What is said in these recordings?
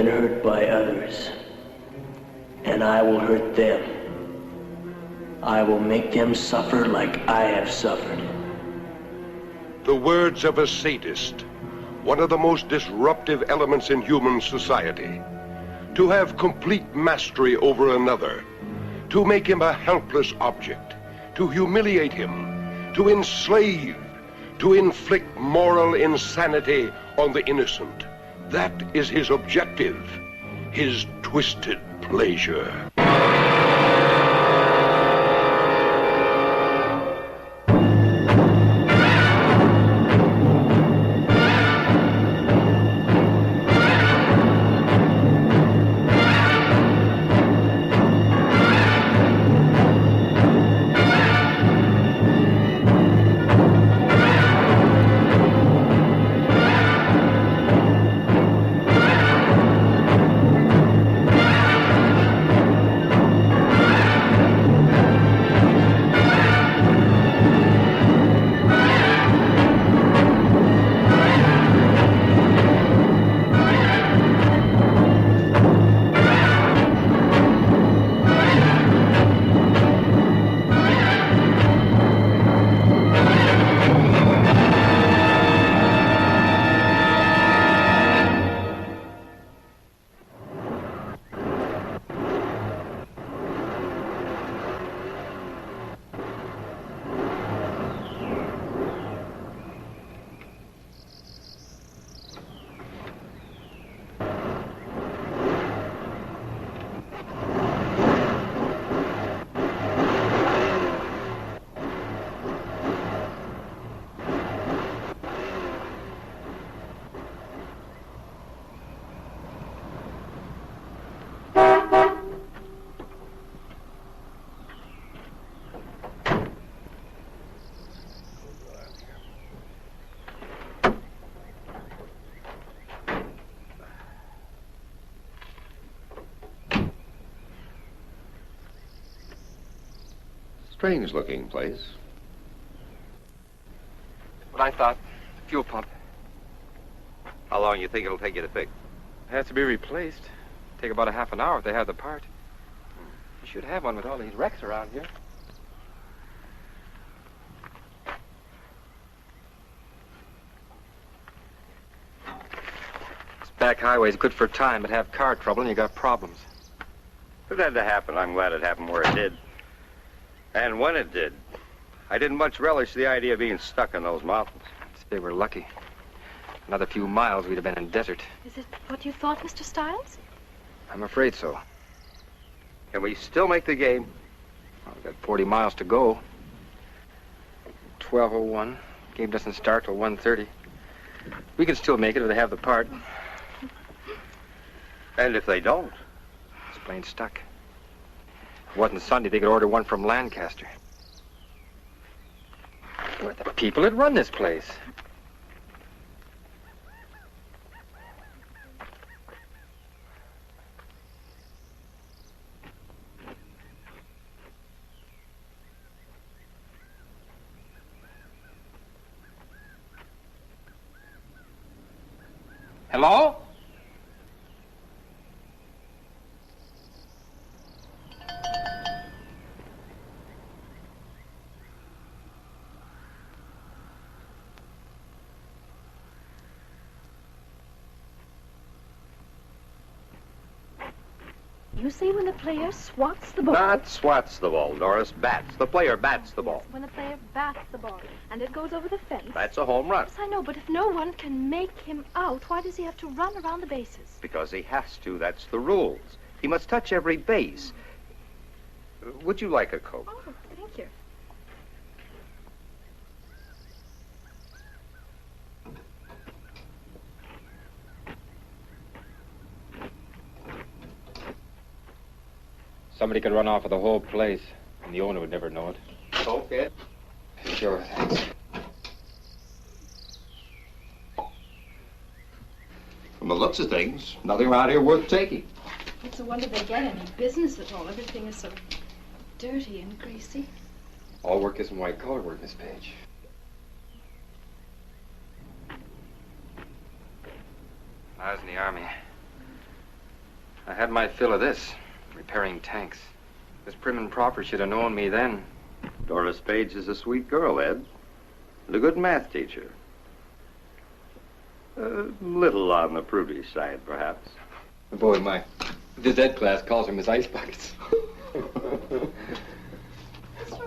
been hurt by others. And I will hurt them. I will make them suffer like I have suffered. The words of a sadist, one of the most disruptive elements in human society. To have complete mastery over another, to make him a helpless object, to humiliate him, to enslave, to inflict moral insanity on the innocent. That is his objective, his twisted pleasure. Strange looking place. What I thought. Fuel pump. How long you think it'll take you to fix? It has to be replaced. Take about a half an hour if they have the part. You should have one with all these wrecks around here. This back highway's good for time, but have car trouble and you got problems. If it had to happen, I'm glad it happened where it did. And when it did, I didn't much relish the idea of being stuck in those mountains. They were lucky. Another few miles, we'd have been in desert. Is it what you thought, Mr. Stiles? I'm afraid so. Can we still make the game? Well, we've got 40 miles to go. 12:01. Game doesn't start till 1:30. We can still make it if they have the part. And if they don't? It's plain stuck. If it wasn't Sunday, they could order one from Lancaster. We're the people that run this place. Hello? You say when the player swats the ball. Not swats the ball, Doris. Bats. The player bats the ball. When the player bats the ball and it goes over the fence. That's a home run. Yes, I know, but if no one can make him out, why does he have to run around the bases? Because he has to. That's the rules. He must touch every base. Would you like a Coke? Oh, thank you. Somebody could run off with the whole place, and the owner would never know it. Okay. Sure, thanks. From the looks of things, nothing around here worth taking. It's a wonder they get any business at all. Everything is so dirty and greasy. All work isn't white-collar work, Miss Page. I was in the Army. I had my fill of this, repairing tanks. This prim and proper should have known me then. Doris Page is a sweet girl, Ed. And a good math teacher. A little on the prudish side, perhaps. Boy, my this Ed class calls her Miss Ice Buckets. Mr.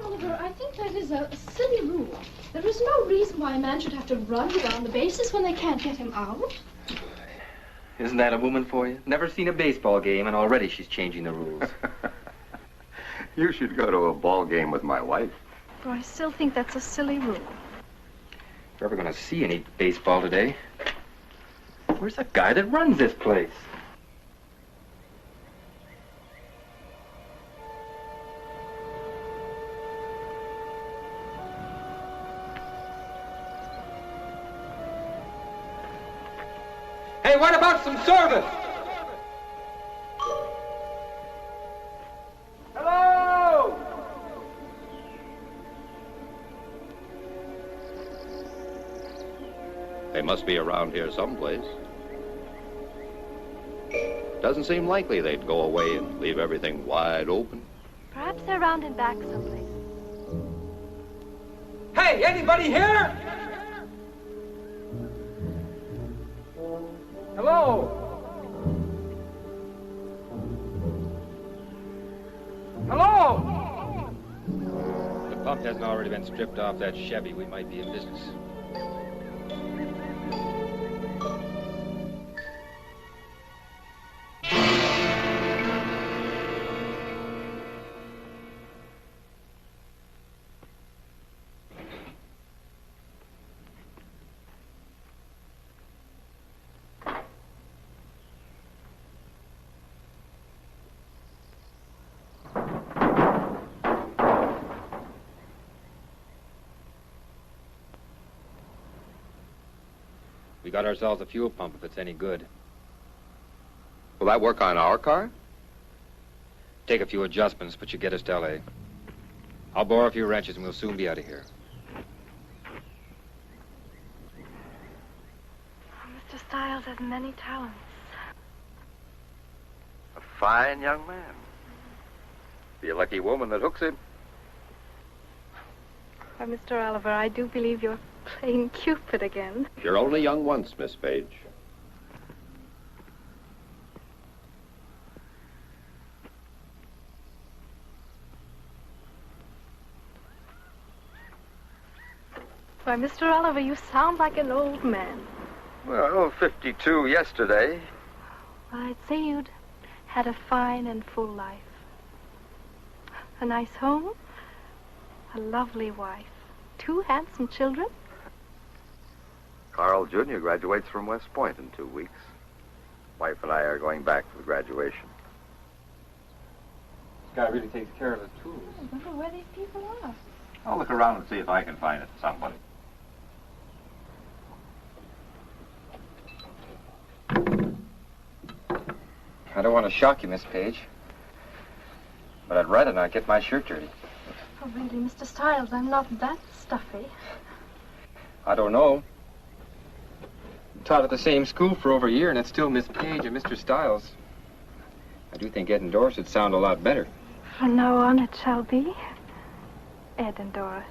Oliver, I think that is a silly rule. There is no reason why a man should have to run around the bases when they can't get him out. Isn't that a woman for you? Never seen a baseball game, and already she's changing the rules. You should go to a ball game with my wife. But I still think that's a silly rule. If you're ever going to see any baseball today, where's the guy that runs this place? Hey, what about some service? Hello! They must be around here someplace. Doesn't seem likely they'd go away and leave everything wide open. Perhaps they're round and back someplace. Hey, anybody here? Hello? Hello? If the pump hasn't already been stripped off that Chevy, we might be in business. We got ourselves a fuel pump if it's any good. Will that work on our car? Take a few adjustments, but you get us to L.A. I'll borrow a few wrenches and we'll soon be out of here. Mr. Stiles has many talents. A fine young man. Be a lucky woman that hooks him. Why, Mr. Oliver, I do believe you're playing Cupid again. You're only young once, Miss Page. Why, Mr. Oliver, you sound like an old man. Well, 52 yesterday. Well, I'd say you'd had a fine and full life. A nice home, a lovely wife, 2 handsome children. Carl Jr. graduates from West Point in 2 weeks. Wife and I are going back for the graduation. This guy really takes care of his tools. I wonder where these people are. I'll look around and see if I can find it somebody. I don't want to shock you, Miss Page, but I'd rather not get my shirt dirty. Oh, really, Mr. Stiles, I'm not that stuffy. I don't know. Taught at the same school for over a year, and it's still Miss Page and Mr. Stiles. I do think Ed and Doris would sound a lot better. From now on, it shall be Ed and Doris.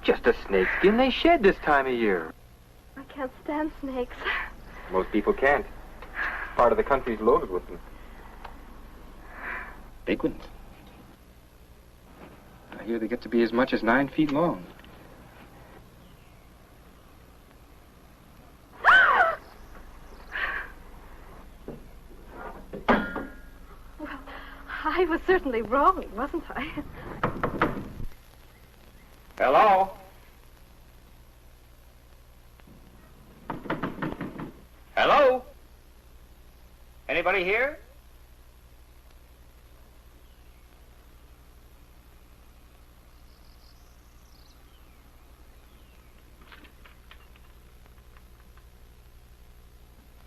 Just a snakeskin they shed this time of year. I can't stand snakes. Most people can't. Part of the country's loaded with them. Big ones. I hear they get to be as much as 9 feet long. Well, I was certainly wrong, wasn't I? Hello? Hello? Anybody here?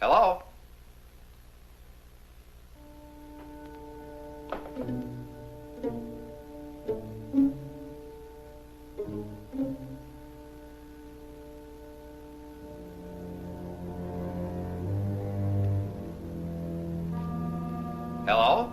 Hello? Hello?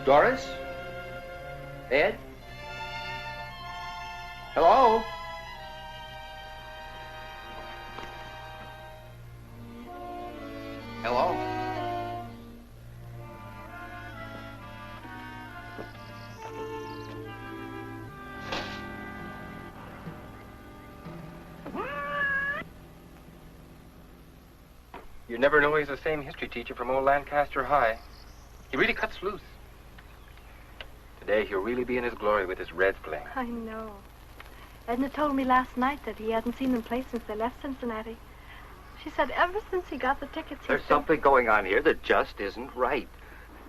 Doris? Ed? Hello? Hello? You never know he's the same history teacher from old Lancaster High. He really cuts loose. Today, he'll really be in his glory with his Reds playing. I know. Edna told me last night that he hadn't seen them play since they left Cincinnati. She said ever since he got the tickets, There's something going on here that just isn't right.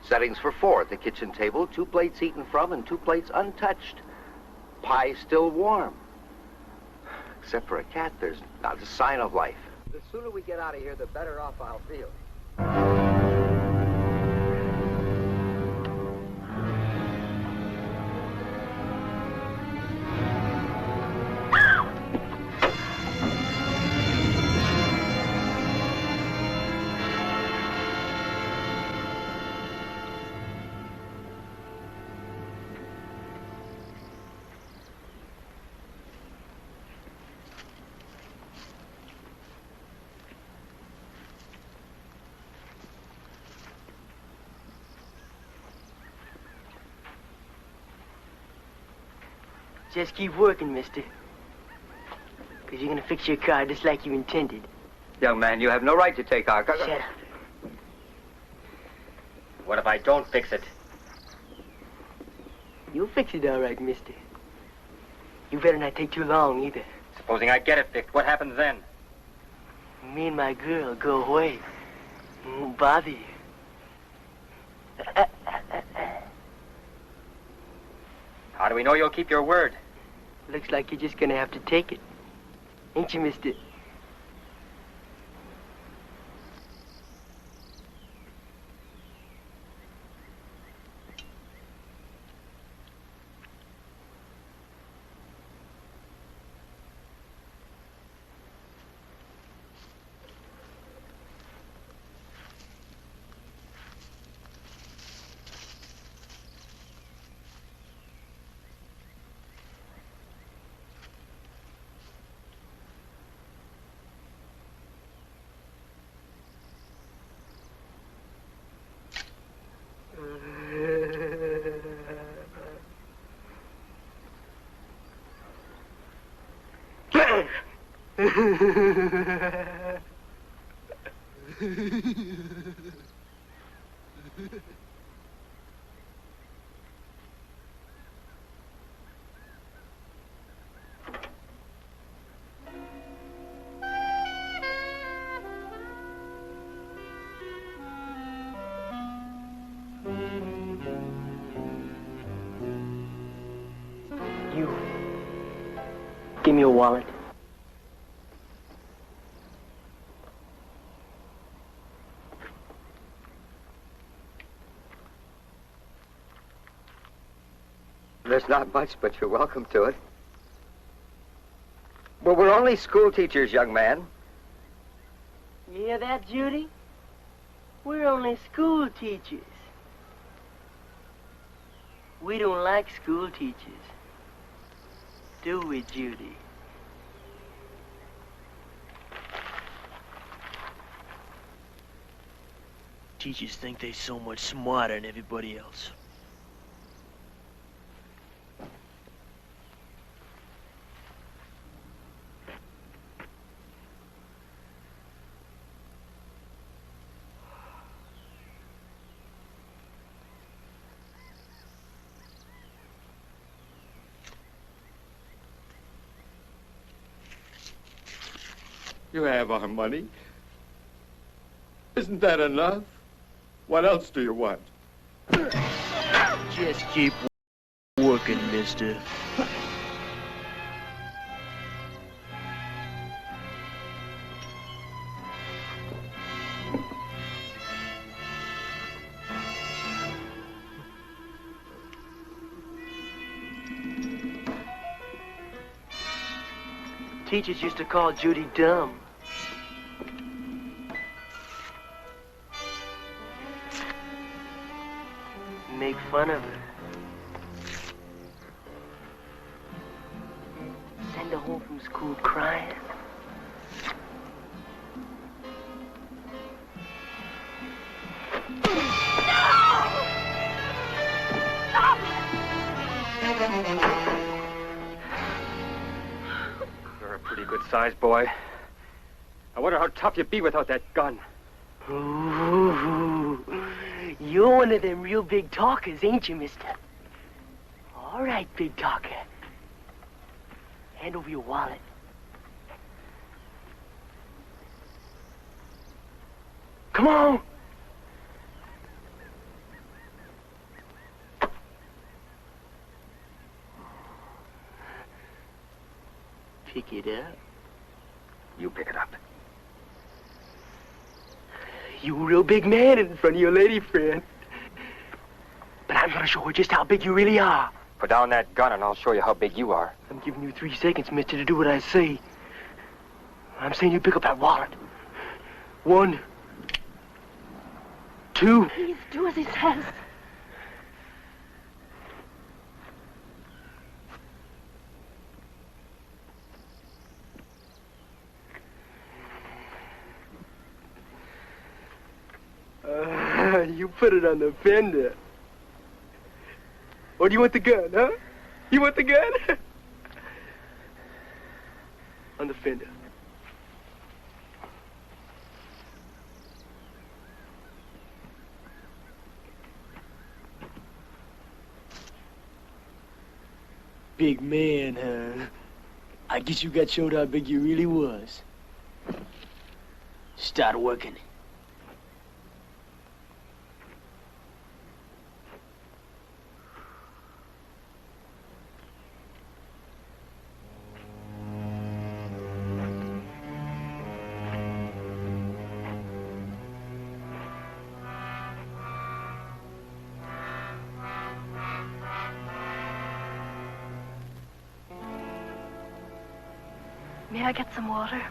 Settings for 4 at the kitchen table, 2 plates eaten from and 2 plates untouched. Pie still warm. Except for a cat, there's not a sign of life. The sooner we get out of here, the better off I'll feel. Just keep working, mister. Because you're going to fix your car just like you intended. Young man, you have no right to take our... Shut up. What if I don't fix it? You'll fix it all right, mister. You better not take too long, either. Supposing I get it fixed, what happens then? Me and my girl go away. Won't bother you. How do we know you'll keep your word? Looks like you're just going to have to take it. Ain't you, mister? You. Give me your wallet. There's not much, but you're welcome to it. Well, we're only school teachers, young man. You hear that, Judy? We're only school teachers. We don't like school teachers. Do we, Judy? Teachers think they're so much smarter than everybody else. You have our money. Isn't that enough? What else do you want? Just keep working, mister. Teachers used to call Judy dumb. Make fun of her. Send her home from school crying. You're a pretty good-sized boy. I wonder how tough you'd be without that gun. Ooh, you're one of them real big talkers, ain't you, mister? All right, big talker. Hand over your wallet. Come on! Pick it up. You pick it up. You a real big man in front of your lady friend. But I'm gonna show her just how big you really are. Put down that gun and I'll show you how big you are. I'm giving you 3 seconds, mister, to do what I say. I'm saying you pick up that wallet. 1, 2. Please do as he says. You put it on the fender. Or do you want the gun, huh? You want the gun? On the fender. Big man, huh? I guess you got showed how big you really was. Start working. May I get some water?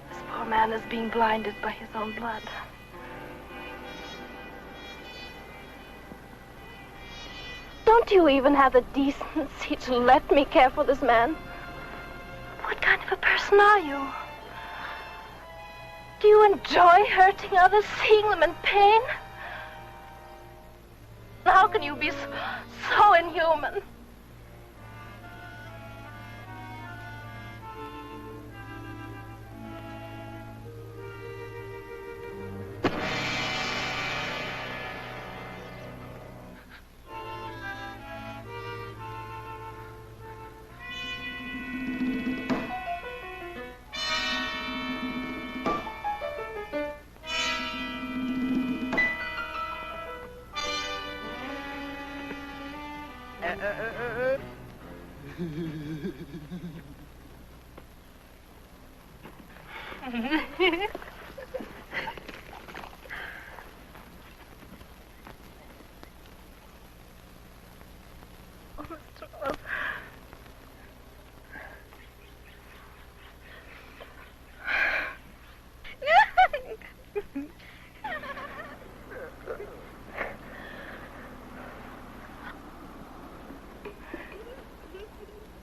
This poor man is being blinded by his own blood. Don't you even have the decency to let me care for this man? What kind of a person are you? Do you enjoy hurting others, seeing them in pain? How can you be so inhuman?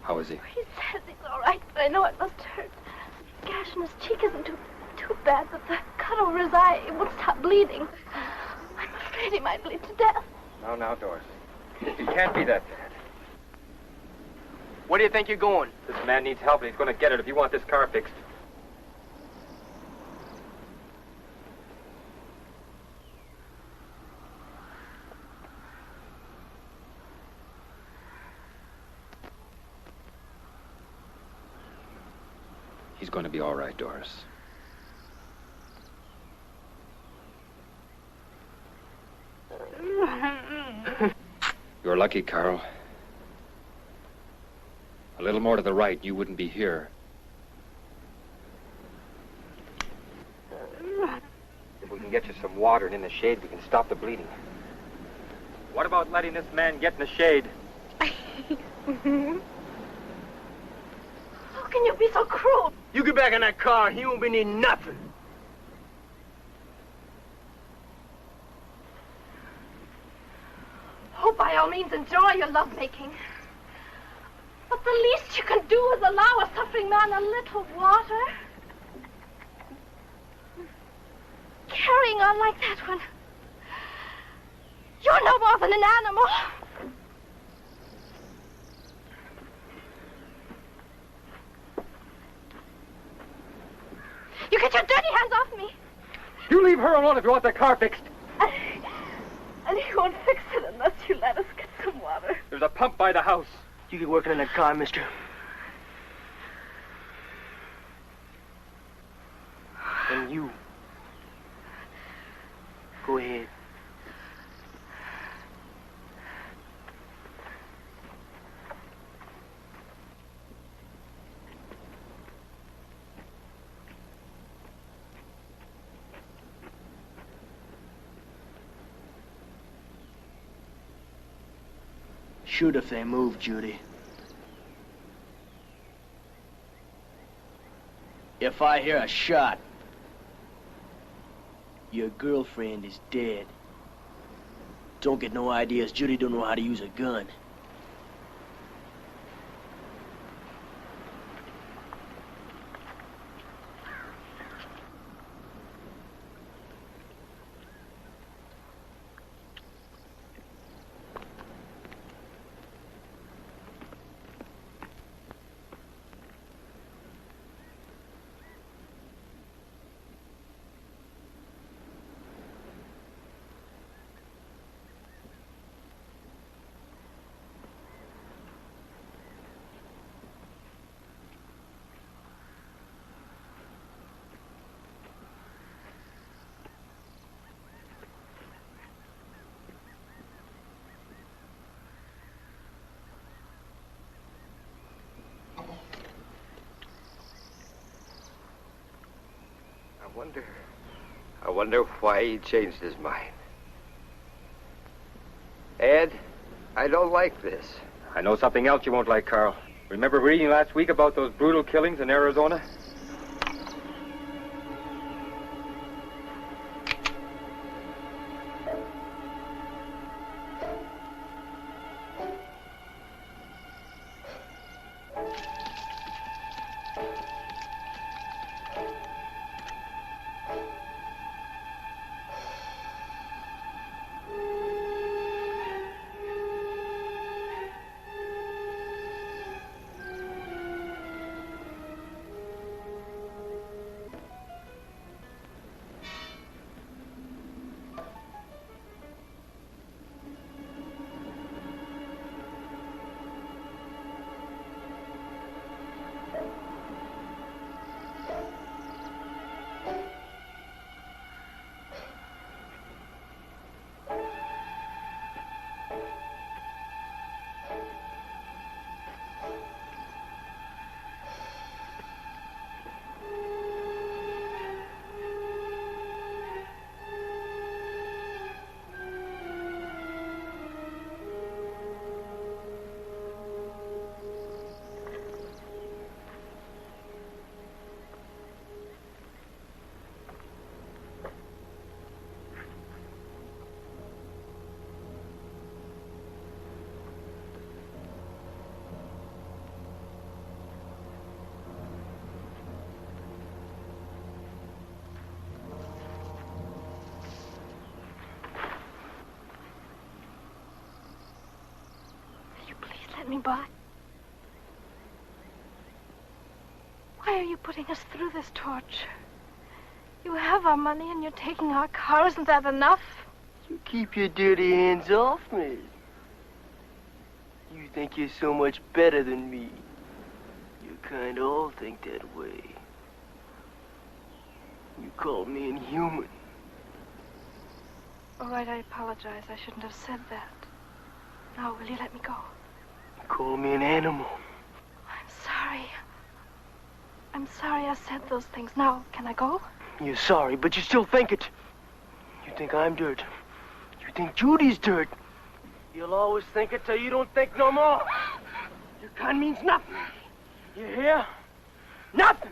How is he? He says he's all right, but I know it must hurt. The gash in his cheek isn't too bad, but the cut over his eye, it won't stop bleeding. I'm afraid he might bleed to death. Now, Doris. He can't be that bad. Where do you think you're going? This man needs help, and he's going to get it if you want this car fixed. He's going to be all right, Doris. You're lucky, Carl. A little more to the right, you wouldn't be here. If we can get you some water and in the shade, we can stop the bleeding. What about letting this man get in the shade? How can you be so cruel? You get back in that car, he won't be needing nothing. Oh, by all means, enjoy your lovemaking. But the least you can do is allow a suffering man a little water. Carrying on like that when you're no more than an animal. You get your dirty hands off me. You leave her alone if you want the car fixed. And he won't fix it unless you let us get some water. There's a pump by the house. You get working in that car, mister. And you. Go ahead. Shoot if they move, Judy. If I hear a shot, your girlfriend is dead. Don't get no ideas. Judy don't know how to use a gun. I wonder why he changed his mind. Ed, I don't like this. I know something else you won't like, Carl. Remember reading last week about those brutal killings in Arizona? me by? Why are you putting us through this torture? You have our money and you're taking our car. Isn't that enough? You keep your dirty hands off me. You think you're so much better than me. You kind of all think that way. You call me inhuman. All right, I apologize. I shouldn't have said that. Now, will you let me go? You call me an animal. I'm sorry. I'm sorry I said those things. Now, can I go? You're sorry, but you still think it. You think I'm dirt. You think Judy's dirt. You'll always think it till you don't think no more. Your kind means nothing. You hear? Nothing.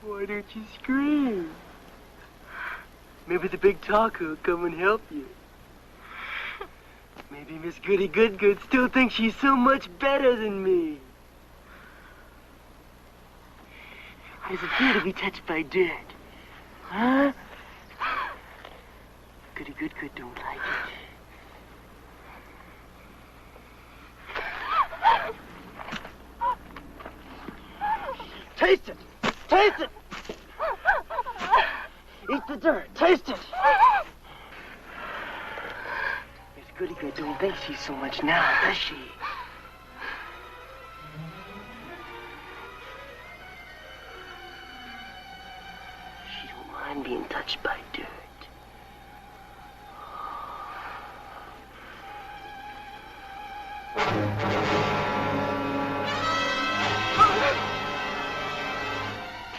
Why don't you scream? Maybe the big talker will come and help you. Maybe Miss Goody Good still thinks she's so much better than me. How does it feel to be touched by dirt? Huh? Goody Good don't like it. Taste it! Taste it! Eat the dirt. Taste it! Miss Goody Good don't think she's so much now, does she? She don't mind being touched by dirt.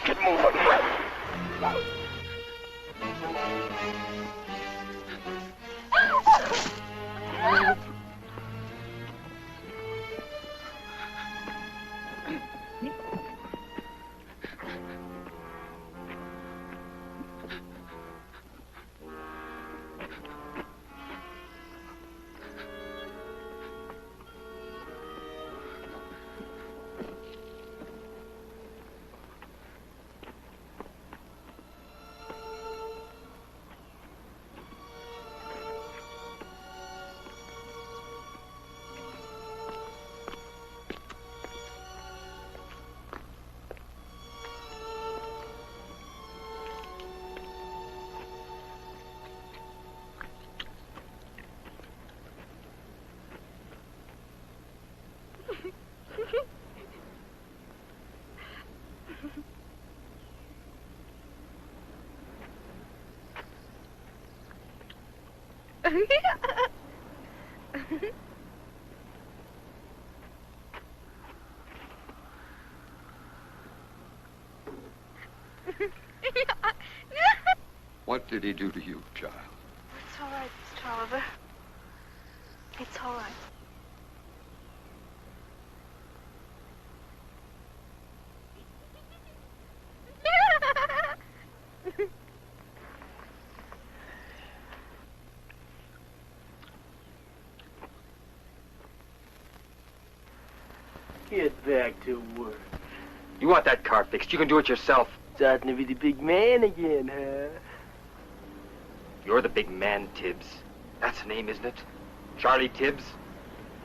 Get moving. What did he do to you, child? It's all right, Mr. Oliver. It's all right. Get back to work. You want that car fixed? You can do it yourself. Starting to be the big man again, huh? You're the big man, Tibbs. That's the name, isn't it? Charlie Tibbs?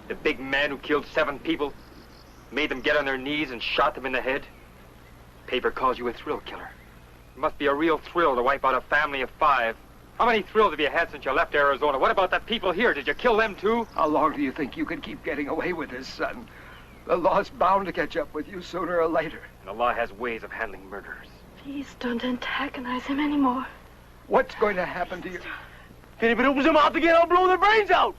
The big man who killed 7 people, made them get on their knees and shot them in the head? Paper calls you a thrill killer. It must be a real thrill to wipe out a family of 5. How many thrills have you had since you left Arizona? What about the people here? Did you kill them too? How long do you think you can keep getting away with this, son? The law's bound to catch up with you sooner or later. And the law has ways of handling murderers. Please don't antagonize him anymore. What's going to happen to you? If anybody opens their mouth again, I'll blow their brains out!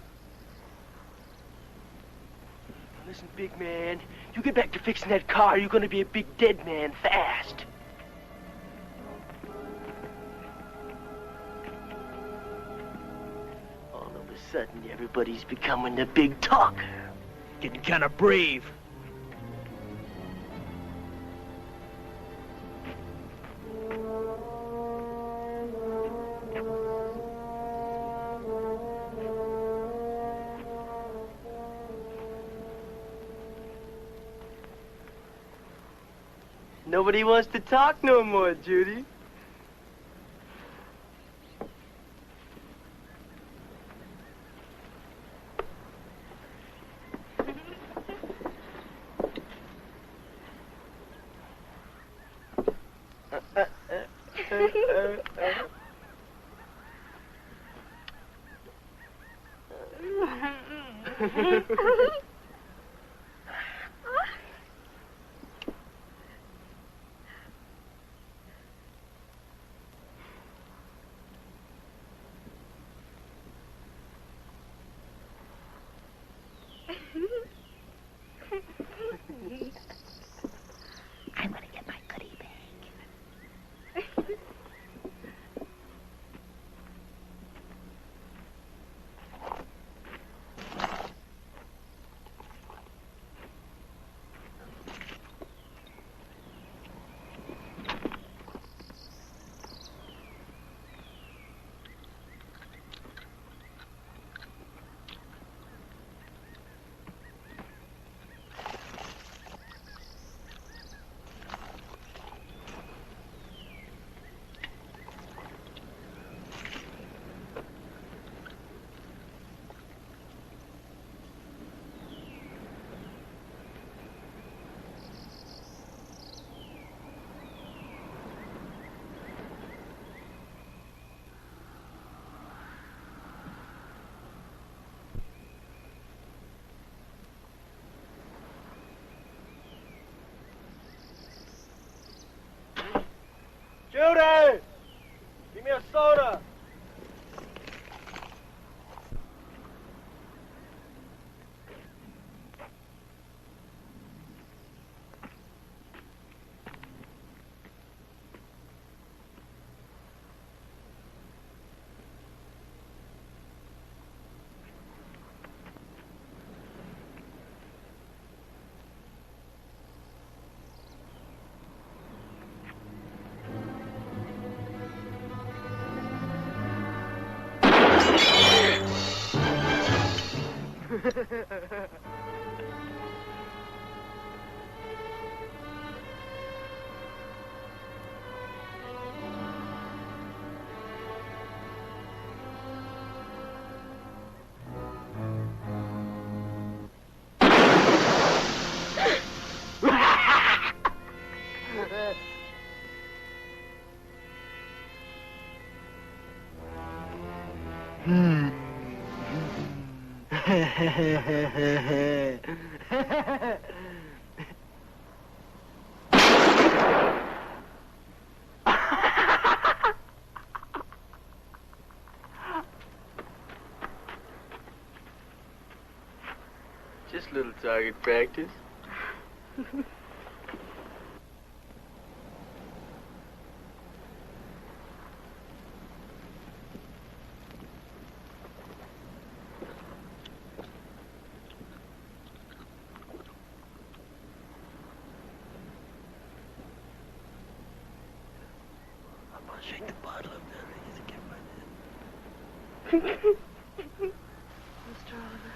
Now listen, big man, you get back to fixing that car, you're gonna be a big dead man fast. All of a sudden, everybody's becoming the big talker. Getting kind of brave. Nobody wants to talk no more, Judy. I'm gonna get my goodie bag. Judy! Give me a soda. Just a little target practice. I'm gonna shake the bottle up there. Mr. Oliver,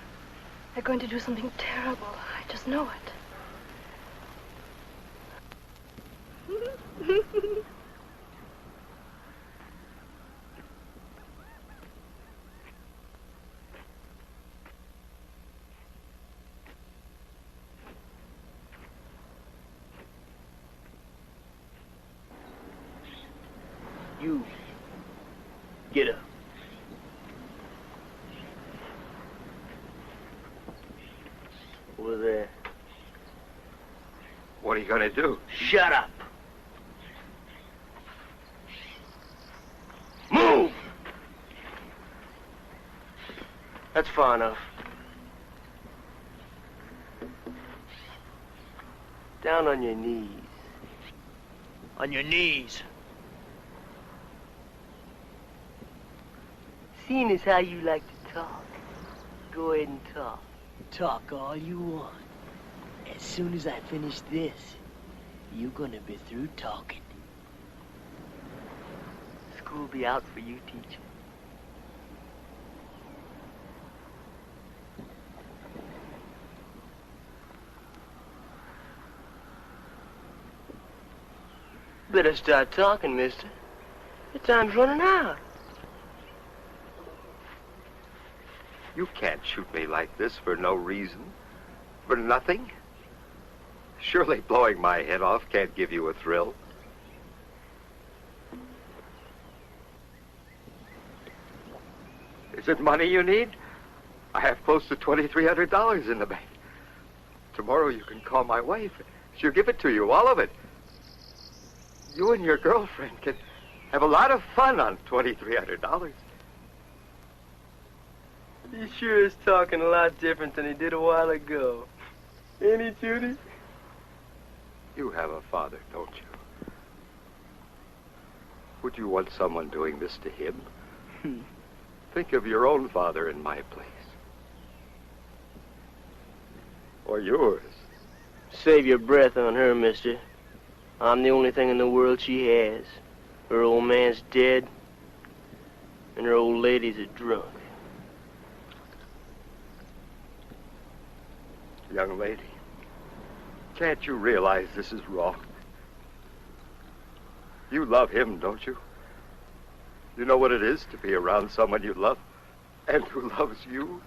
they're going to do something terrible. I just know it. You. Get up. Over there. What are you going to do? Shut up. Move! That's far enough. Down on your knees. On your knees. Seeing as how you like to talk, go ahead and talk. Talk all you want. As soon as I finish this, you're gonna be through talking. School be out for you, teacher. Better start talking, mister. The time's running out. You can't shoot me like this for no reason. For nothing. Surely blowing my head off can't give you a thrill. Is it money you need? I have close to $2,300 in the bank. Tomorrow you can call my wife. She'll give it to you, all of it. You and your girlfriend can have a lot of fun on $2,300. He sure is talking a lot different than he did a while ago. Ain't he, Judy? You have a father, don't you? Would you want someone doing this to him? Think of your own father in my place. Or yours. Save your breath on her, mister. I'm the only thing in the world she has. Her old man's dead, and her old lady's a drunk. Young lady, can't you realize this is wrong? You love him, don't you? You know what it is to be around someone you love and who loves you?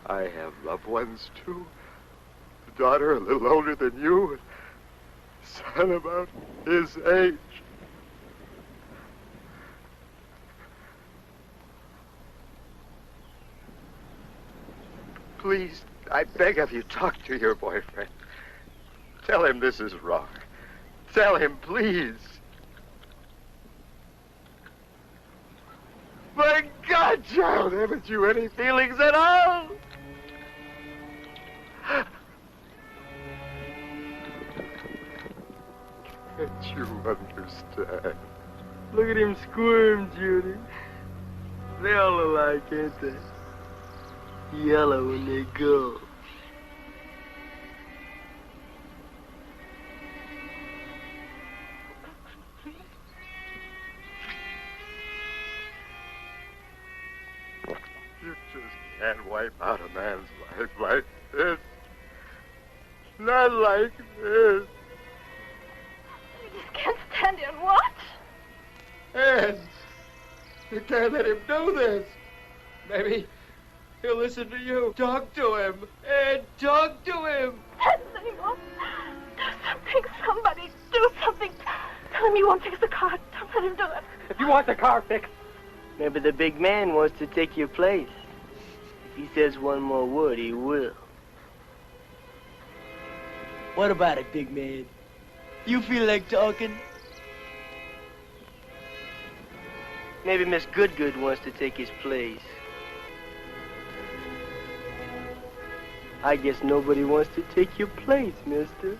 I have loved ones, too. A daughter a little older than you, and a son about his age. Please, I beg of you, talk to your boyfriend. Tell him this is wrong. Tell him, please. My God, child, haven't you any feelings at all? Can't you understand? Look at him squirm, Judy. They all alike, ain't they? Yellow when they go. You just can't wipe out a man's life like this. Not like this. You just can't stand here and watch. Ed, you can't let him do this. Maybe he'll listen to you. Talk to him. Ed, talk to him. Ed, anyone, do something. Somebody, do something. Tell him you won't fix the car. Don't let him do it. If you want the car fixed, maybe the big man wants to take your place. If he says one more word, he will. What about it, big man? You feel like talking? Maybe Miss Goodgood wants to take his place. I guess nobody wants to take your place, mister.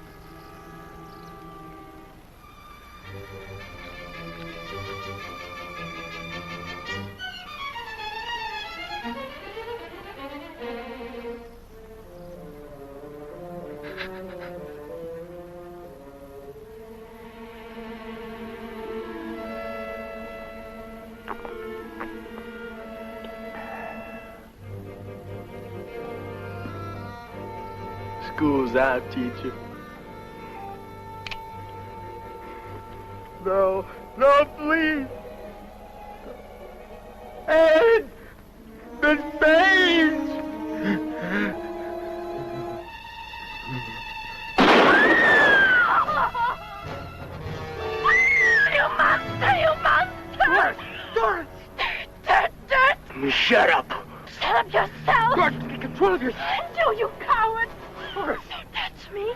School's out, teacher. No, no, please. Ed! The stage! You monster! You monster! Doris! Dirt! Shut up! Shut up yourself! Doris, get control of yourself! Do you coward! Doris! Don't touch me!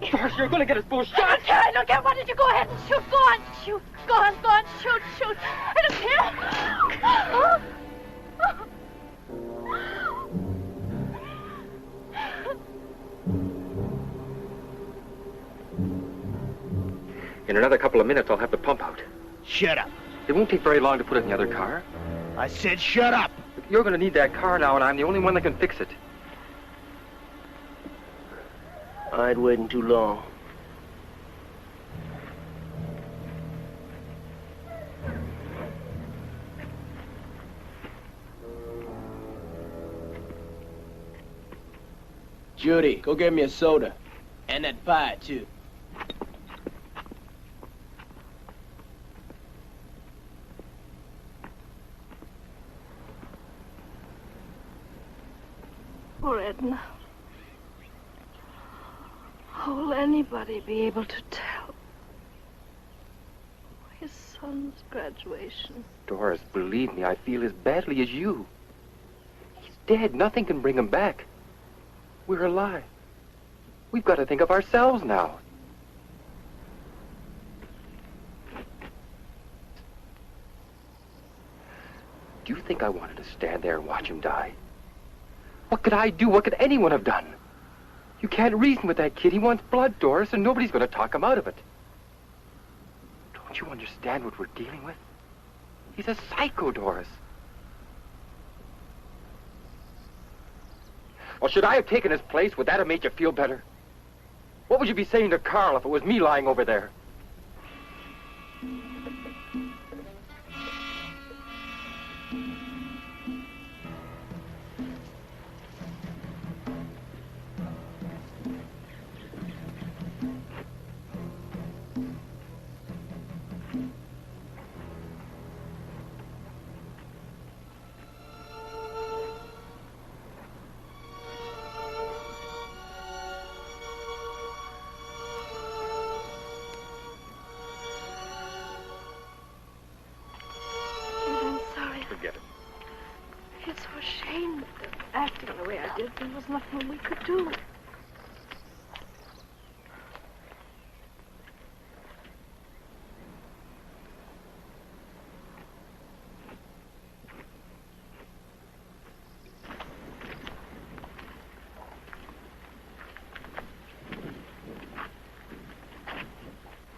Doris, you're gonna get us both I shot! don't care, I don't care. Why don't you go ahead and shoot? Go on, shoot. Go on, shoot, shoot. I don't care. In another couple of minutes, I'll have the pump out. Shut up. It won't take very long to put it in the other car. I said shut up. You're going to need that car now, and I'm the only one that can fix it. I ain't waiting too long. Judy, go get me a soda. And that pie, too. Poor Edna. How will anybody be able to tell? His son's graduation. Doris, believe me, I feel as badly as you. dead. Nothing can bring him back. We're alive. We've got to think of ourselves now. Do you think I wanted to stand there and watch him die? What could I do? What could anyone have done? You can't reason with that kid. He wants blood, Doris, and nobody's going to talk him out of it. Don't you understand what we're dealing with? He's a psycho, Doris. Well, should I have taken his place? Would that have made you feel better? What would you be saying to Carl if it was me lying over there? There was nothing we could do.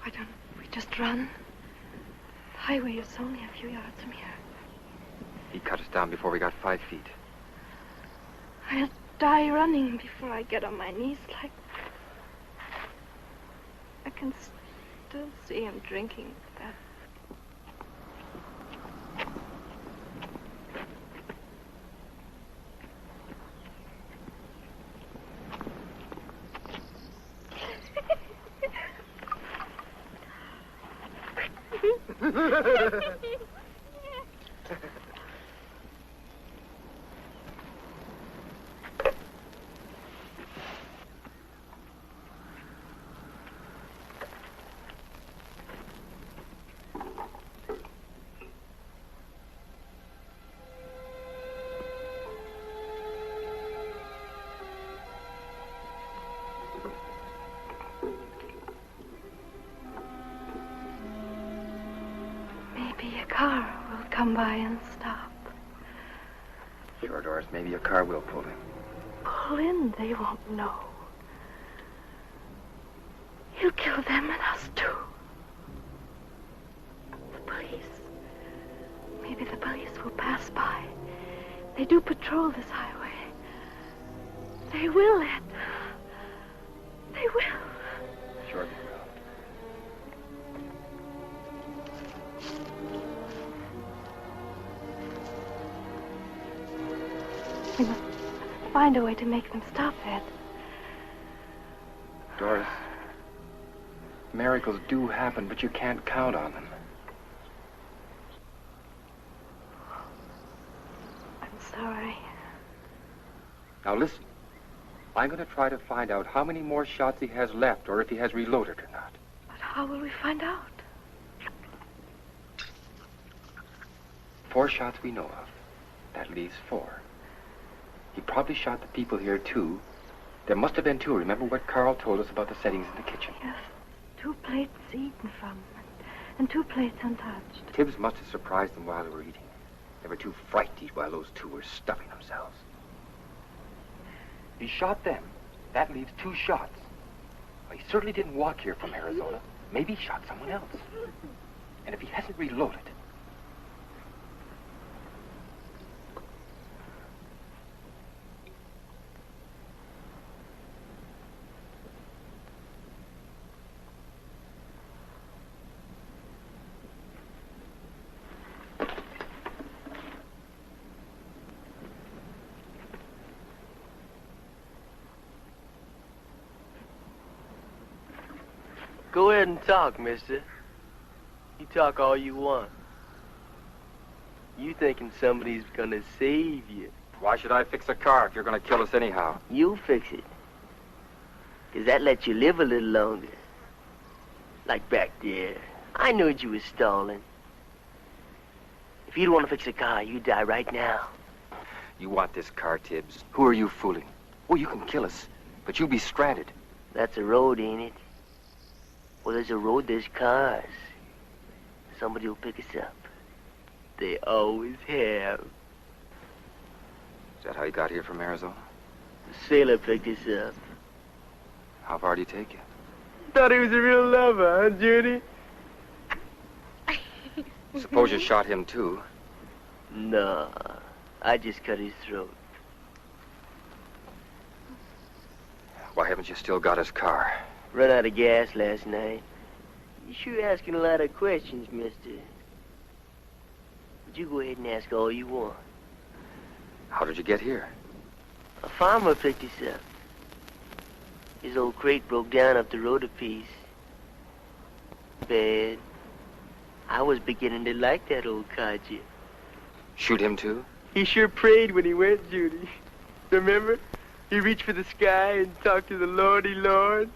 Why don't we just run? The highway is only a few yards from here. He cut us down before we got 5 feet. I'll die running before I get on my knees like... I can still see him drinking that. Come by and stop. Sure, Doris, maybe a car will pull him. Pull in, they won't know. He'll kill them and us too. The police. Maybe the police will pass by. They do patrol this highway. They will, Ed. They will. Sure they will. We must find a way to make them stop, Ed. Doris, miracles do happen, but you can't count on them. I'm sorry. Now listen. I'm going to try to find out how many more shots he has left, or if he has reloaded or not. But how will we find out? 4 shots we know of. That leaves 4. He probably shot the people here, too. There must have been 2. Remember what Carl told us about the settings in the kitchen? Yes. 2 plates eaten from, and 2 plates untouched. Tibbs must have surprised them while they were eating. They were too frightened to eat while those 2 were stuffing themselves. He shot them. That leaves 2 shots. Well, he certainly didn't walk here from Arizona. Maybe he shot someone else. And if he hasn't reloaded... Go ahead and talk, mister. You talk all you want. You thinking somebody's gonna save you. Why should I fix a car if you're gonna kill us anyhow? You'll fix it. 'Cause that lets you live a little longer. Like back there. I knew you was stalling. If you'd want to fix a car, you'd die right now. You want this car, Tibbs. Who are you fooling? Oh, you can kill us, but you'll be stranded. That's a road, ain't it? Well, there's a road, there's cars. Somebody will pick us up. They always have. Is that how you got here from Arizona? The sailor picked us up. How far did he take you? Thought he was a real lover, huh, Judy? Suppose you shot him, too. Nah, I just cut his throat. Why haven't you still got his car? Run out of gas last night. You sure asking a lot of questions, mister. But you go ahead and ask all you want. How did you get here? A farmer picked us up. His old crate broke down up the road a piece. Bad. I was beginning to like that old codger. Shoot him, too? He sure prayed when he went, Judy. Remember? He reached for the sky and talked to the Lordy Lord.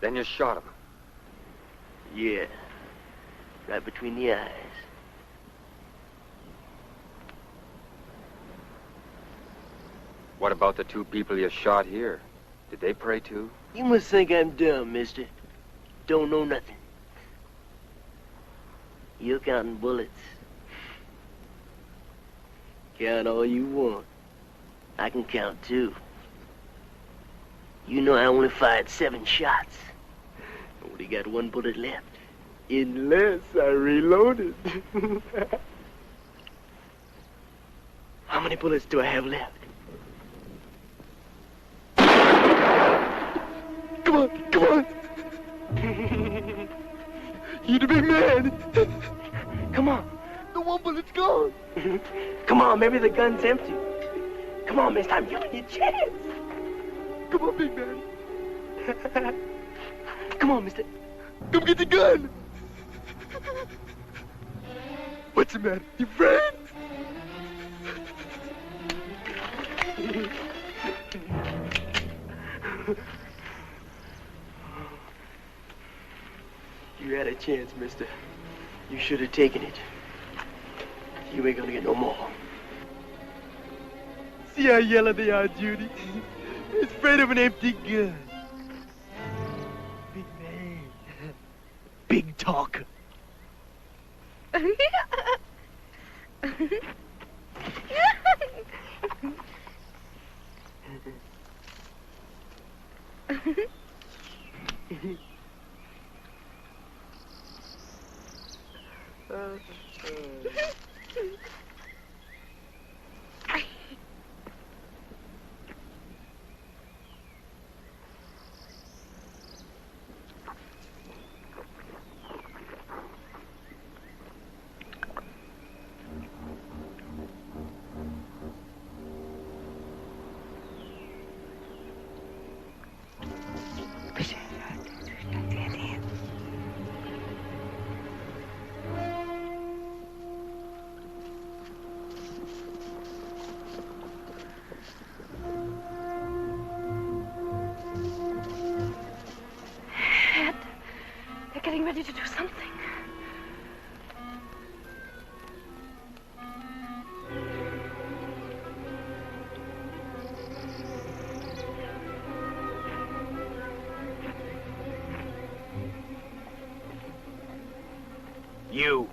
Then you shot him. Yeah. Right between the eyes. What about the two people you shot here? Did they pray, too? You must think I'm dumb, mister. Don't know nothing. You're counting bullets. Count all you want. I can count, too. You know I only fired 7 shots. Only got 1 bullet left. Unless I reloaded. How many bullets do I have left? Come on, come on. You the big man. Come on. The 1 bullet's gone. Come on, maybe the gun's empty. Come on, mister, I'm giving you a chance. Come on, big man. Come on, mister. Come get the gun. What's the matter? You afraid? You had a chance, mister. You should have taken it. You ain't gonna get no more. See how yellow they are, Judy? It's afraid of an empty gun. Big man. Big talker. Getting ready to do something. You.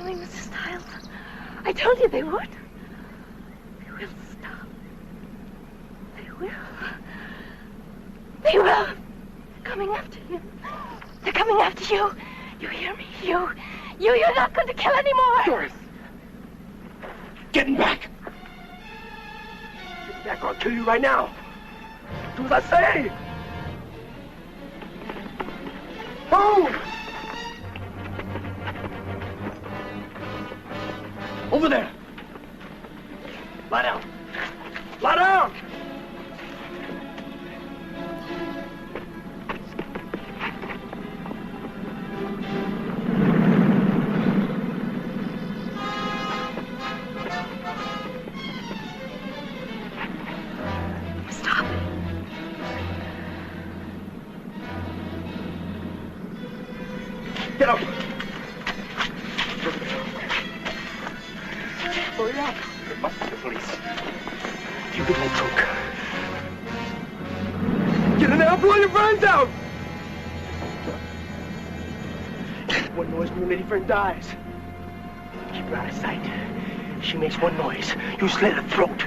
Mr. Stiles. I told you they would. They will stop. They will. They will. They're coming after you. They're coming after you. You hear me? You're not going to kill anymore. Doris. Getting back. Get back or I'll kill you right now. Do as I say. Move! Over there. Lie down. Lie down! Get up. Hurry up. It must be the police. You get that trunk. Get in there and blow your brains out. One noise when your lady friend dies. Keep her out of sight. She makes one noise. You slit her throat.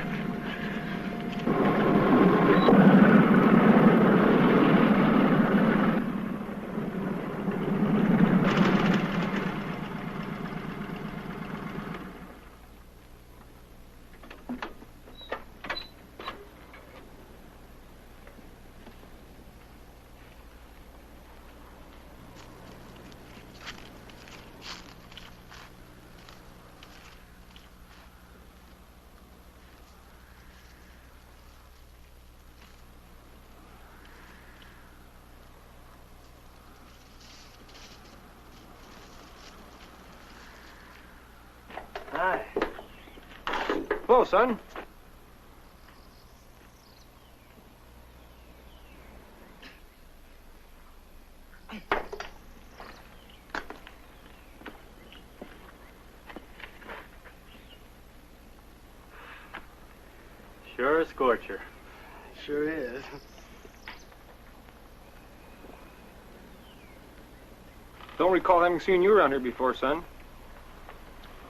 Hi. Hello, son. Sure a scorcher. Sure is. Don't recall having seen you around here before, son.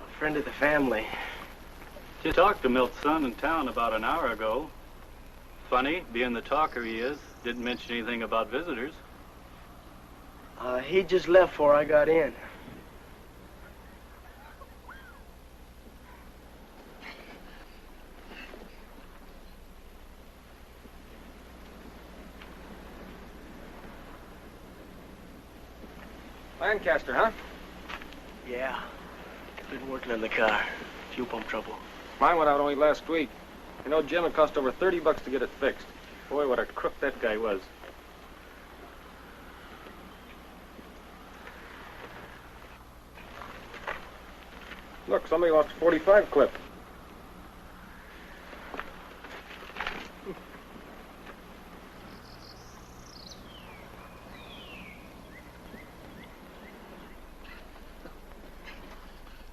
A friend of the family. Just talked to Milt's son in town about an hour ago. Funny, being the talker he is, didn't mention anything about visitors. He just left before I got in. Lancaster, huh? Yeah. Been working on the car. Fuel pump trouble. Mine went out only last week. You know, Jim, it cost over $30 to get it fixed. Boy, what a crook that guy was. Look, somebody lost a 45 clip.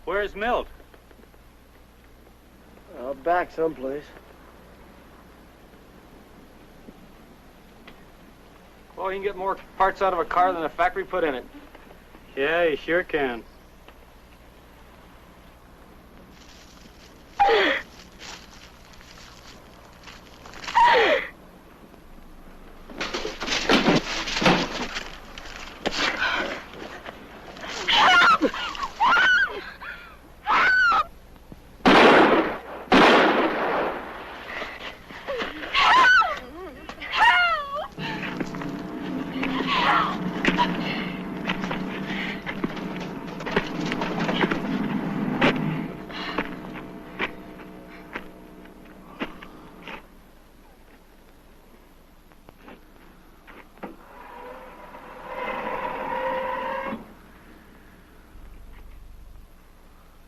Where's Milt? Back someplace. Well, you can get more parts out of a car than the factory put in it. Yeah, you sure can.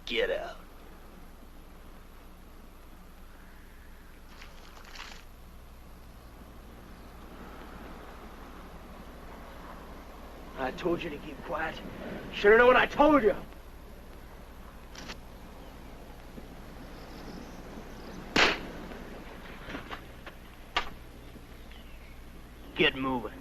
Get out. I told you to keep quiet. Should have known what I told you. Get moving.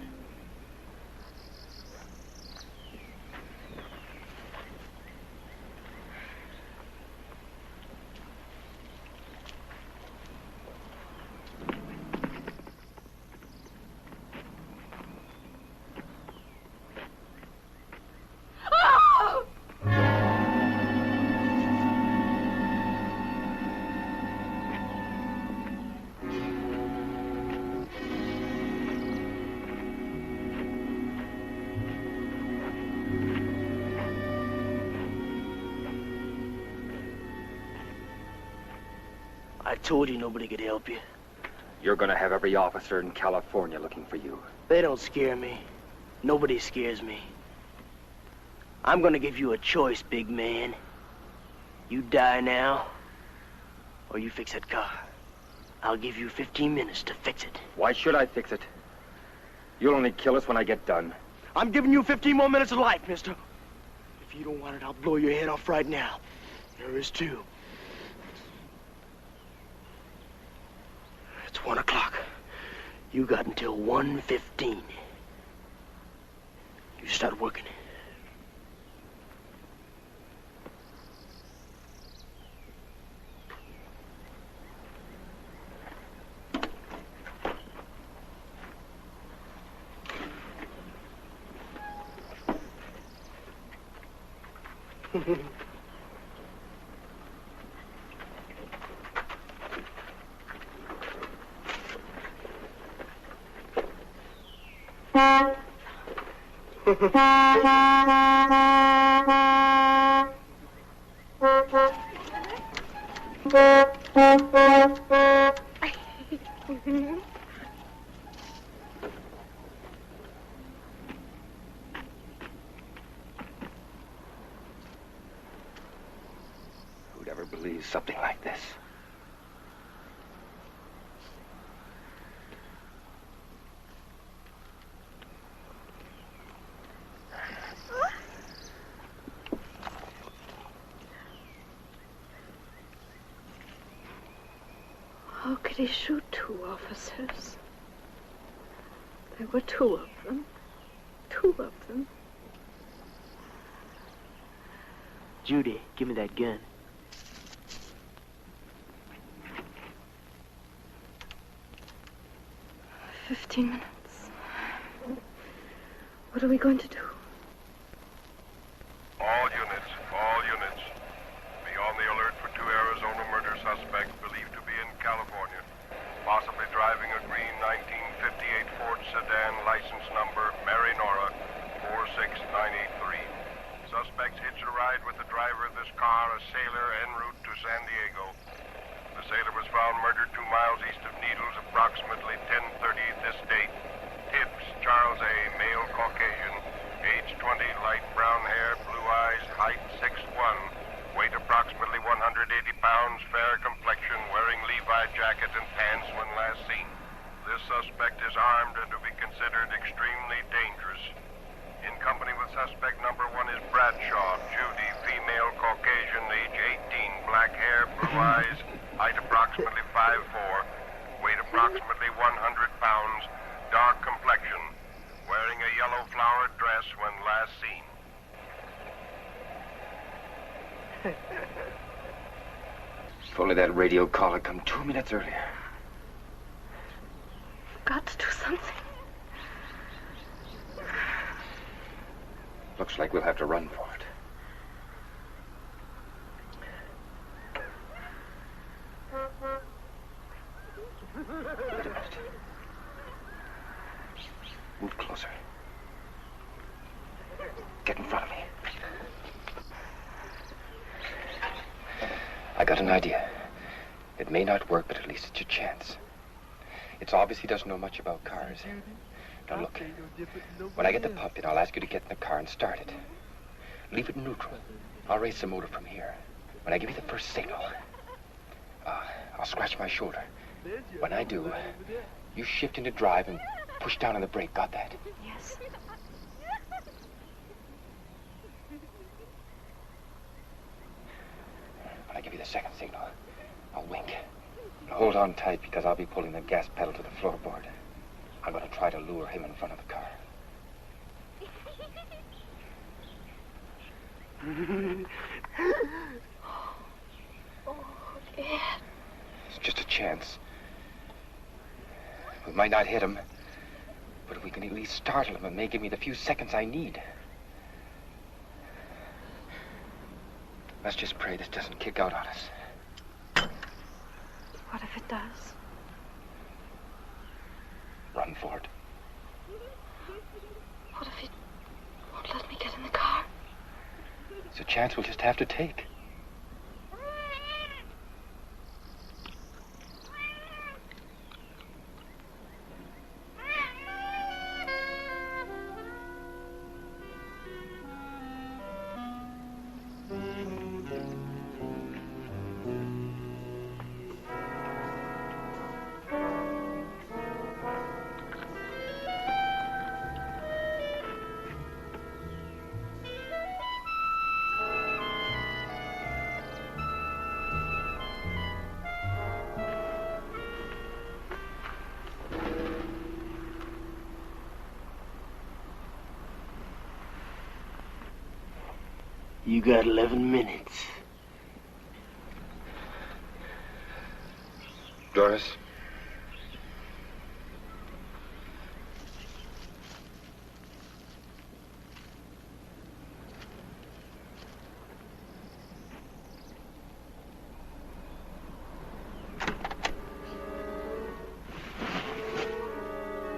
I told you nobody could help you. You're gonna have every officer in California looking for you. They don't scare me. Nobody scares me. I'm gonna give you a choice, big man. You die now, or you fix that car. I'll give you 15 minutes to fix it. Why should I fix it? You'll only kill us when I get done. I'm giving you 15 more minutes of life, mister. you don't want it, I'll blow your head off right now. There is two. It's 1 o'clock. You got until 1:15. You start working. Who'd ever believe something like this? How could he shoot 2 officers? There were 2 of them. 2 of them. Judy, give me that gun. "15 minutes. What are we going to do?" All units. Be on the alert for 2 Arizona murder suspects believed to be in California. Possibly driving a green 1958 Ford sedan, license number Mary Nora 46983. Suspects hitched a ride with the driver of this car, a sailor, en route to San Diego. The sailor was found murdered 2 miles east of Needles, approximately 10:30 this date. Tibbs, Charles A., male Caucasian, age 20, light brown hair, blue eyes, height 6'1", weight approximately 180 pounds, fair complexion, wearing Levi jacket and pants when last seen. This suspect is armed and to be considered extremely dangerous. In company with suspect number 1 is Bradshaw, Judy, female Caucasian, age 18, black hair, blue eyes, height approximately 5'4", weight approximately 100 pounds, dark complexion, wearing a yellow flowered dress when last seen. If only that radio call had come 2 minutes earlier. We've got to do something. Looks like we'll have to run for it. Wait a minute. Move closer. Get in front of me. I got an idea. It may not work, but at least it's a chance. It's obvious he doesn't know much about cars. Now look, when I get the pump in, I'll ask you to get in the car and start it. Leave it neutral. I'll raise the motor from here. When I give you the first signal, I'll scratch my shoulder. When I do, you shift into drive and push down on the brake. Got that? Yes. When I give you the second signal, I'll wink. And hold on tight because I'll be pulling the gas pedal to the floorboard. I'm going to try to lure him in front of the car. It's just a chance. We might not hit him, but if we can at least startle him, it may give me the few seconds I need. Let's just pray this doesn't kick out on us. What if it does? Run for it. What if he won't let me get in the car? It's a chance we'll just have to take. You got 11 minutes. Doris?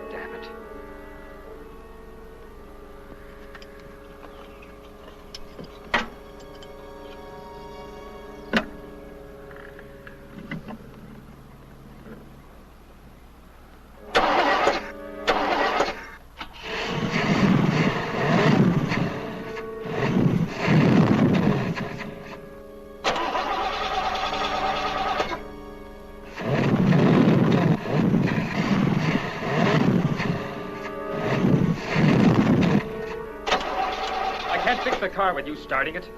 Damn it. I can't fix the car with you starting it.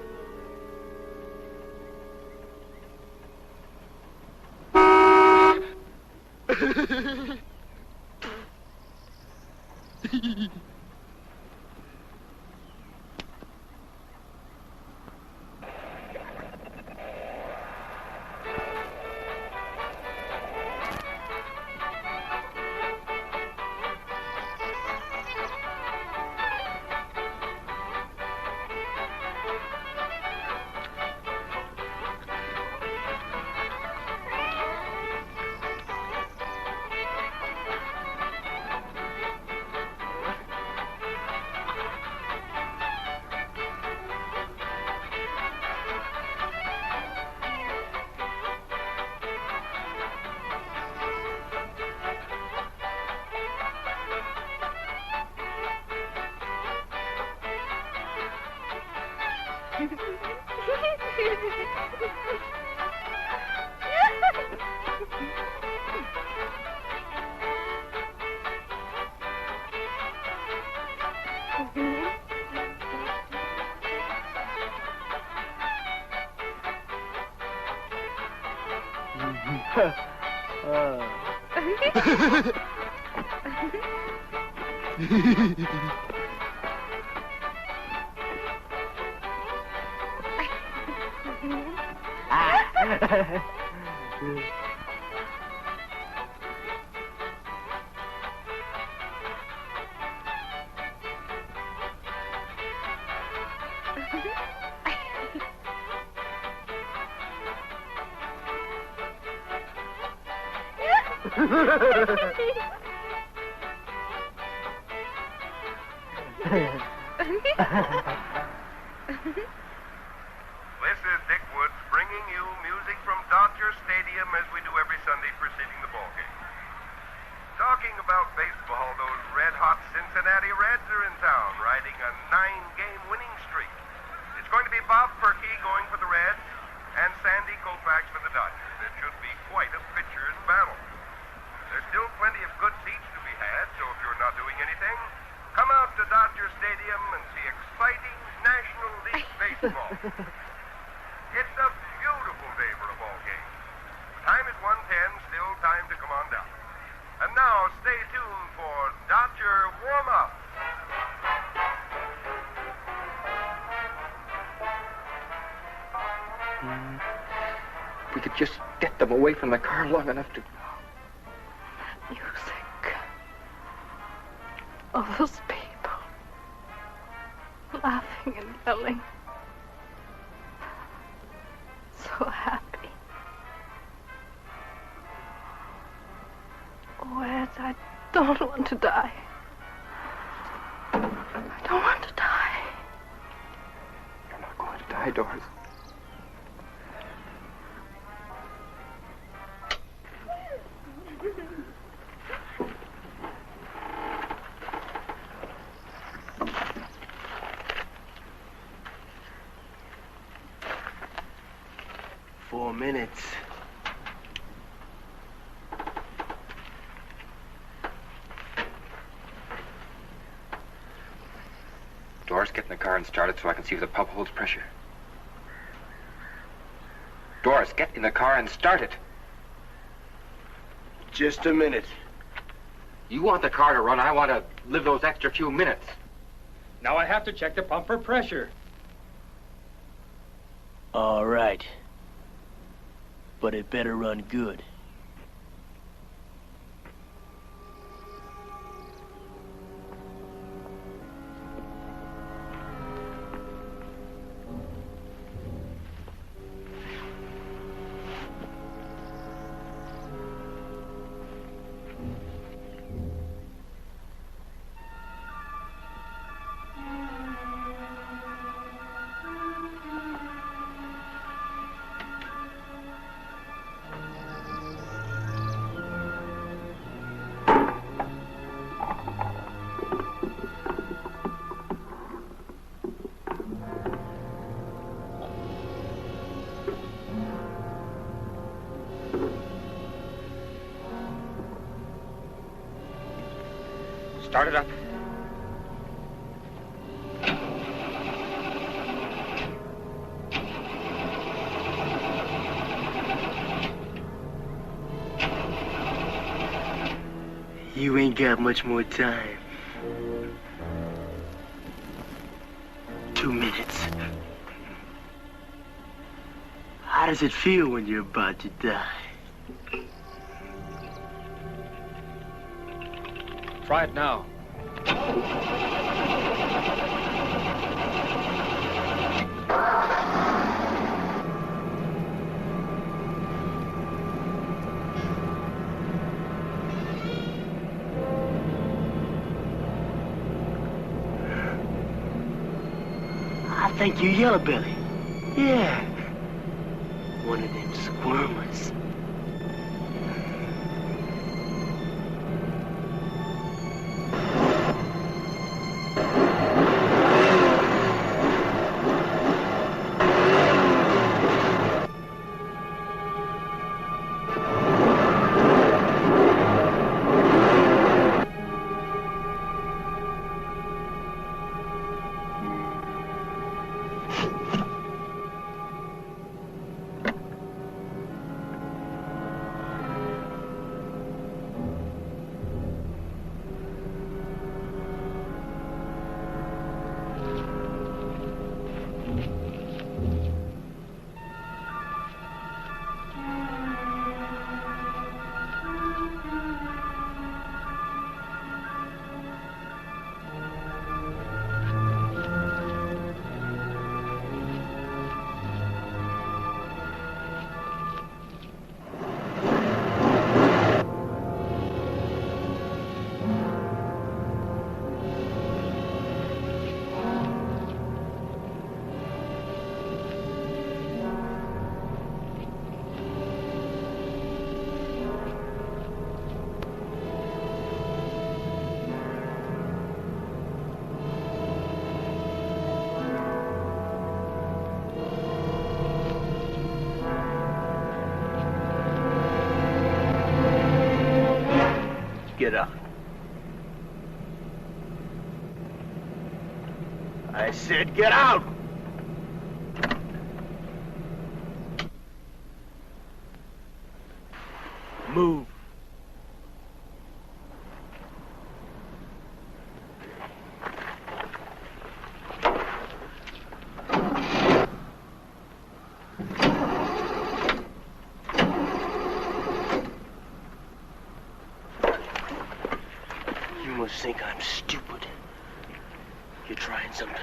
This is Dick Woods bringing you music from Dodger Stadium as we do every Sunday preceding the ball game. Talking about baseball, those red-hot Cincinnati Reds are in town, riding a 9-game winning streak. It's going to be Bob Perky going for the Reds and Sandy Koufax for the Dodgers. It should be quite a pitcher's battle. There's still plenty of good seats to be had, so if you're not doing anything, come out to Dodger Stadium and see exciting National League baseball. It's a beautiful day for a ball game. Time is 1:10, still time to come on down. And now, stay tuned for Dodger Warm-Up. If we could just get them away from the car long enough to... Music. All those people. Laughing and yelling. So happy. Oh, Ed, I don't want to die. I don't want to die. You're not going to die, Doris. Four minutes. Doris, get in the car and start it so I can see if the pump holds pressure. Doris, get in the car and start it. Just a minute. You want the car to run. I want to live those extra few minutes. Now I have to check the pump for pressure. All right. But it better run good. Start it up. You ain't got much more time. 2 minutes. How does it feel when you're about to die? Try it now. I think you Yellow Belly. Yeah. One of them squirmers. Get out. I said get out! Move. You must think I'm stupid. You're trying something.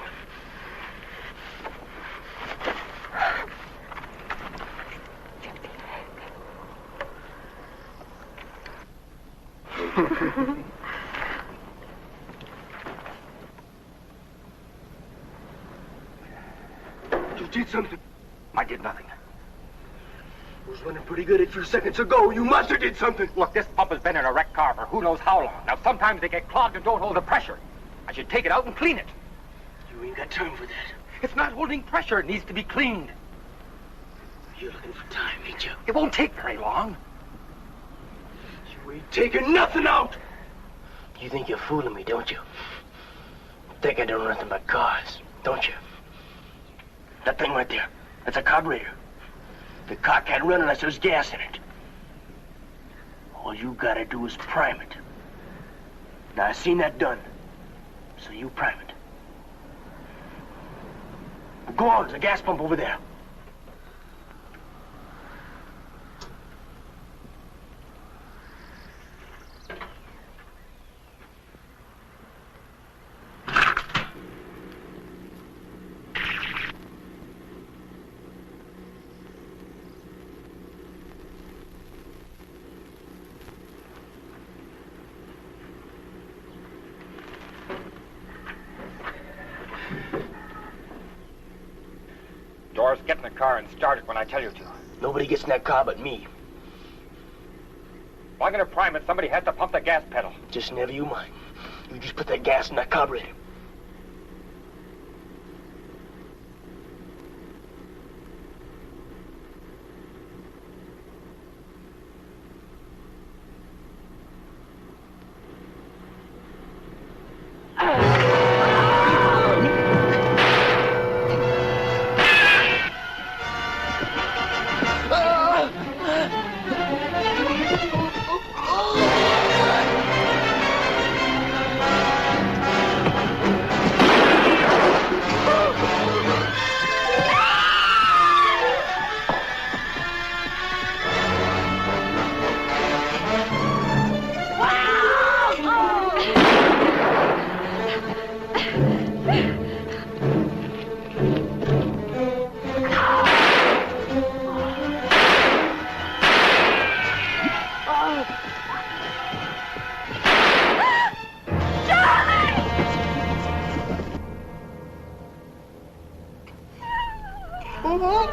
You did something. I did nothing. It was running pretty good a few seconds ago. You must have did something. Look, this pump has been in a wrecked car for who knows how long. Now, sometimes they get clogged and don't hold the pressure. I should take it out and clean it. You ain't got time for that. It's not holding pressure. It needs to be cleaned. You're looking for time, ain't you? It won't take very long. You ain't taking nothing out. You think you're fooling me, don't you? Think I don't know nothing but cars, don't you? That thing right there, that's a carburetor. The car can't run unless there's gas in it. All you gotta do is prime it. Now, I seen that done, so you prime it. Go on, there's a gas pump over there. horse, get in the car, and start it when I tell you to. Nobody gets in that car but me. If I'm gonna prime it, somebody has to pump the gas pedal. Just never you mind. You just put that gas in that carburetor.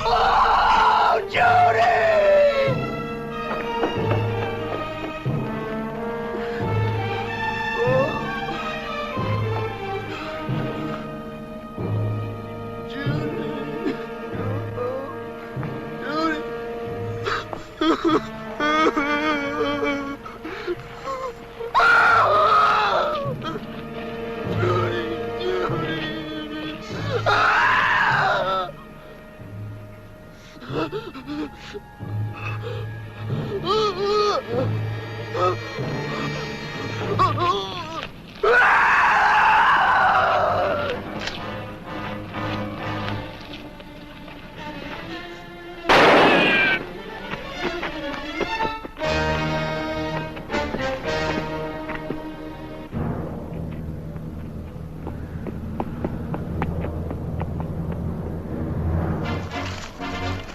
Oh, Judy!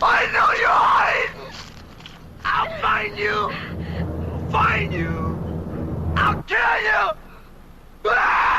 I know you're hiding! I'll find you! I'll find you! I'll kill you! Ah!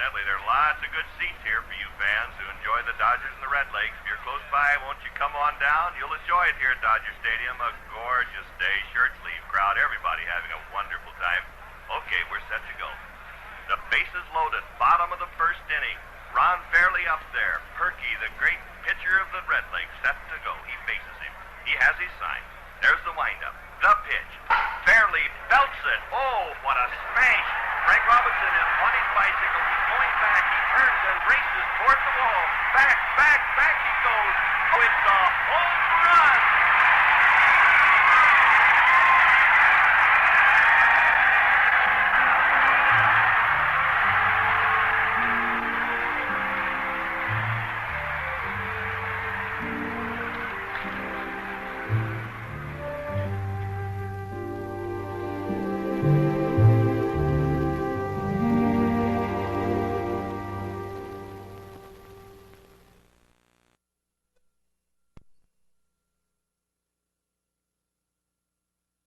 Incidentally, there are lots of good seats here for you fans who enjoy the Dodgers and the Red Lakes. If you're close by, won't you come on down? You'll enjoy it here at Dodger Stadium. A gorgeous day, shirt sleeve crowd, everybody having a wonderful time. Okay, we're set to go. The bases loaded, bottom of the first inning. Ron Fairley up there. Perky, the great pitcher of the Red Lakes, set to go. He faces him. He has his sign. There's the windup. The pitch. Fairley belts it. Oh, what a smash. Frank Robinson is on his bicycle. He's going back. He turns and races toward the wall. Back, back, back he goes.